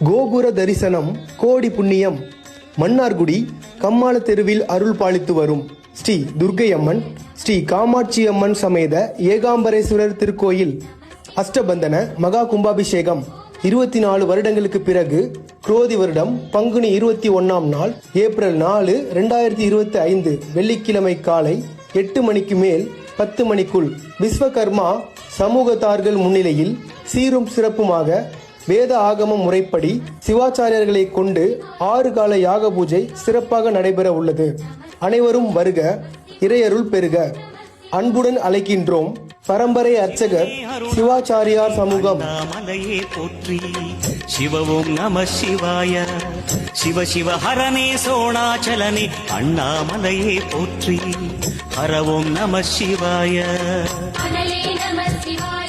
கோபுர தரிசனம் கோடி புண்ணியம். மன்னார்குடி கம்மாள தெருவில் அருள் பாலித்து வரும் ஸ்ரீ துர்க்கை அம்மன், ஸ்ரீ காமாட்சி அம்மன் சமேத ஏகாம்பரேஸ்வரர் திருக்கோயில் அஷ்டபந்தன மகா கும்பாபிஷேகம் 24 வருடங்களுக்கு பிறகு குரோதி வருடம் பங்குனி 21ஆம் நாள் ஏப்ரல் 4, 2025 வெள்ளிக்கிழமை காலை 8 மணிக்கு மேல் 10 மணிக்குள் விஸ்வகர்மா சமூகத்தார்கள் முன்னிலையில் சீரும் சிறப்புமாக வேத ஆகம முறைப்படி சிவாச்சாரியர்களை கொண்டு 6 கால யாக பூஜை சிறப்பாக நடைபெற உள்ளது. அனைவரும் வருக, இறையருள் பெறுக. அன்புடன் அழைக்கின்றோம் பரம்பரை அர்ச்சகர் சிவாச்சாரியார் சமூகம். போற்றி சிவவும் நம சிவாய. சிவ சிவ ஹரனே சோணாச்சலனே அண்ணாமலையே போற்றி. ஹரவும் நம சிவாய. நம சிவாய.